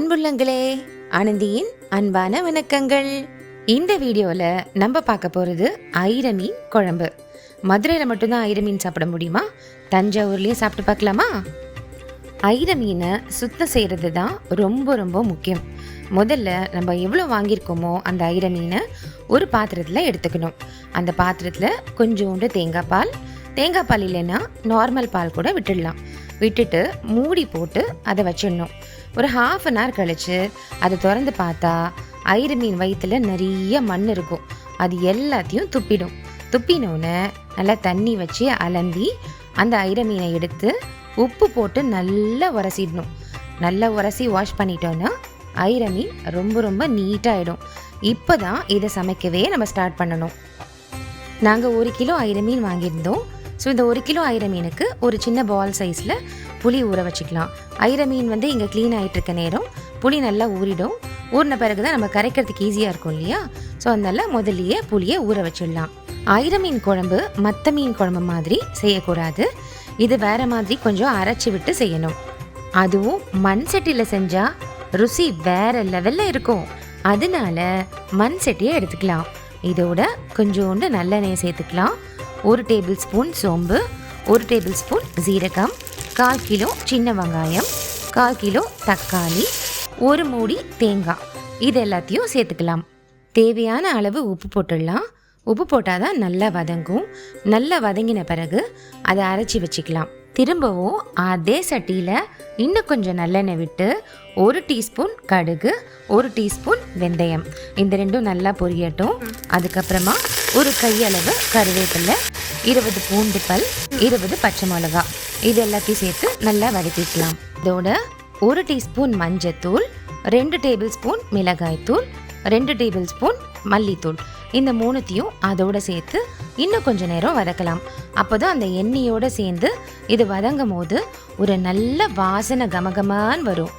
அன்புள்ளங்களே, ஆனந்தியின் அன்பான வணக்கங்கள். இந்த வீடியோவில் நம்ம பார்க்க போகிறது ஐர மீன் குழம்பு. மதுரையில் மட்டும்தான் ஐர மீன் சாப்பிட முடியுமா? தஞ்சாவூர்லேயும் சாப்பிட்டு பார்க்கலாமா? ஐர மீனை சுத்தம் செய்கிறது தான் ரொம்ப ரொம்ப முக்கியம். முதல்ல நம்ம எவ்வளோ வாங்கியிருக்கோமோ அந்த ஐர மீனை ஒரு பாத்திரத்தில் எடுத்துக்கணும். அந்த பாத்திரத்தில் கொஞ்சோண்டு தேங்காய் பால் இல்லைன்னா நார்மல் பால் கூட விட்டுட்டு மூடி போட்டு அதை வச்சிடணும். ஒரு ½ அன் ஹவர் கழித்து அதை திறந்து பார்த்தா ஐர மீன் வயிற்றுல நிறைய மண் இருக்கும். அது எல்லாத்தையும் துப்பினோன்னு நல்லா தண்ணி வச்சு அலம்பி அந்த ஐர மீனை எடுத்து உப்பு போட்டு நல்லா உரசிடணும். நல்லா உரசி வாஷ் பண்ணிட்டோன்னா ஐர மீன் ரொம்ப ரொம்ப நீட்டாகிடும். இப்போ தான் இதை சமைக்கவே நம்ம ஸ்டார்ட் பண்ணணும். நாங்கள் 1 கிலோ ஐர மீன் வாங்கியிருந்தோம். ஸோ இந்த 1 கிலோ ஐர மீனுக்கு ஒரு சின்ன பால் சைஸில் புளி ஊற வச்சுக்கலாம். ஐர மீன் இங்கே க்ளீன் ஆகிட்டு இருக்க நேரம் புளி நல்லா ஊறின பிறகு தான் நம்ம கரைக்கிறதுக்கு ஈஸியாக இருக்கும் இல்லையா? ஸோ அதனால முதல்லையே புளியை ஊற வச்சிடலாம். ஐர மீன் குழம்பு மற்ற மீன் குழம்பு மாதிரி செய்யக்கூடாது. இது வேற மாதிரி கொஞ்சம் அரைச்சி விட்டு செய்யணும். அதுவும் மண் சட்டியில் செஞ்சால் ருசி வேற லெவலில் இருக்கும். அதனால மண் சட்டியை எடுத்துக்கலாம். இதோட கொஞ்சோண்டு நல்லெண்ணெய் சேர்த்துக்கலாம். 1 டேபிள் ஸ்பூன் சோம்பு, 1 டேபிள் ஸ்பூன் ஜீரகம், 1/4 கிலோ சின்ன வெங்காயம், 1/4 கிலோ தக்காளி, 1 மூடி தேங்காய், இது எல்லாத்தையும் சேர்த்துக்கலாம். தேவையான அளவு உப்பு போட்டுடலாம். உப்பு போட்டால் தான் நல்லா வதங்கும். நல்லா வதங்கின பிறகு அதை அரைச்சி வச்சுக்கலாம். திரும்பவும் அதே சட்டியில் இன்னும் கொஞ்சம் நல்லெண்ணெய் விட்டு 1 டீஸ்பூன் கடுகு, 1 டீஸ்பூன் வெந்தயம், இந்த ரெண்டும் நல்லா பொரியட்டும். அதுக்கப்புறமா ஒரு கையளவு கருவேப்பிலை, 20 பூண்டு பல், 20 பச்சை மிளகா, இது எல்லாத்தையும் சேர்த்து நல்லா வதக்கிக்கலாம். இதோட 1 டீஸ்பூன் மஞ்சத்தூள், 2 டேபிள் ஸ்பூன் மிளகாய்த்தூள், 2 டேபிள் ஸ்பூன் மல்லித்தூள், இந்த 3த்தையும் அதோட சேர்த்து இன்னும் கொஞ்சம் நேரம் வதக்கலாம். அப்போதான் அந்த எண்ணெயோடு சேர்ந்து இது வதங்கும் போது ஒரு நல்ல வாசனை கமகமான்னு வரும்.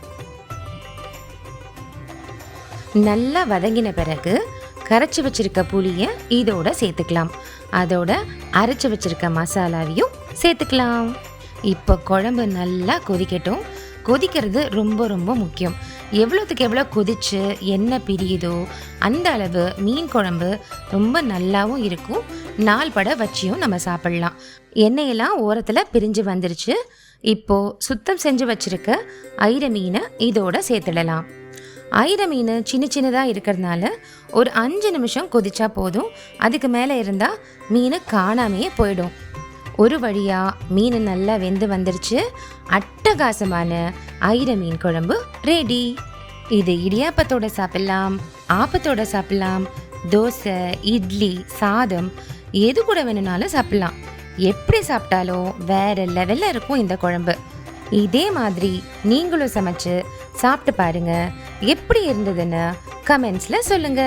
நல்லா வதங்கின பிறகு கரைச்சி வச்சிருக்க புளியை இதோட சேர்த்துக்கலாம். அதோட அரைச்சி வச்சிருக்க மசாலாவையும் சேர்த்துக்கலாம். இப்போ குழம்பு நல்லா கொதிக்கட்டும். கொதிக்கிறது ரொம்ப ரொம்ப முக்கியம். எவ்வளோத்துக்கு எவ்வளோ கொதிச்சு எண்ணெய் பிரியுதோ அந்த அளவு மீன் குழம்பு ரொம்ப நல்லாவும் இருக்கும். நாள் பட வச்சியும் நம்ம சாப்பிடலாம். எண்ணெயெல்லாம் ஓரத்தில் பிரிஞ்சு வந்துருச்சு. இப்போது சுத்தம் செஞ்சு வச்சிருக்க ஐர மீனை இதோட சேர்த்துடலாம். ஐர மீன் சின்னதாக இருக்கிறதுனால ஒரு 5 நிமிஷம் கொதிச்சா போதும். அதுக்கு மேலே இருந்தால் மீன் காணாமையே போயிடும். ஒரு வழியாக மீன் நல்லா வெந்து வந்துருச்சு. அட்டகாசமான ஐர மீன் குழம்பு ரெடி. இது இடியாப்பத்தோட சாப்பிடலாம், ஆப்பத்தோட சாப்பிடலாம், தோசை, இட்லி, சாதம் எது கூட வேணும்னாலும் சாப்பிடலாம். எப்படி சாப்பிட்டாலும் வேற லெவலில் இருக்கும் இந்த குழம்பு. இதே மாதிரி நீங்களும் சமைச்சு சாப்பிட்டு பாருங்க. எப்படி இருந்ததுன்னு கமெண்ட்ஸில் சொல்லுங்க.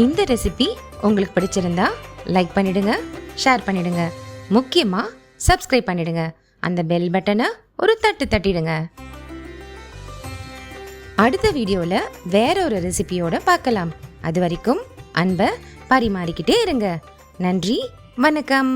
இந்த ரெசிபி உங்களுக்கு பிடிச்சிருந்தா லைக் பண்ணிடுங்க, ஷேர் பண்ணிடுங்க, முக்கியமாக சப்ஸ்கிரைப் பண்ணிடுங்க. அந்த பெல் பட்டனை ஒரு தட்டிடுங்க. அடுத்த வீடியோவில் வேற ஒரு ரெசிபியோட பார்க்கலாம். அது வரைக்கும் அன்பை பரிமாறிக்கிட்டே இருங்க. நன்றி, வணக்கம்.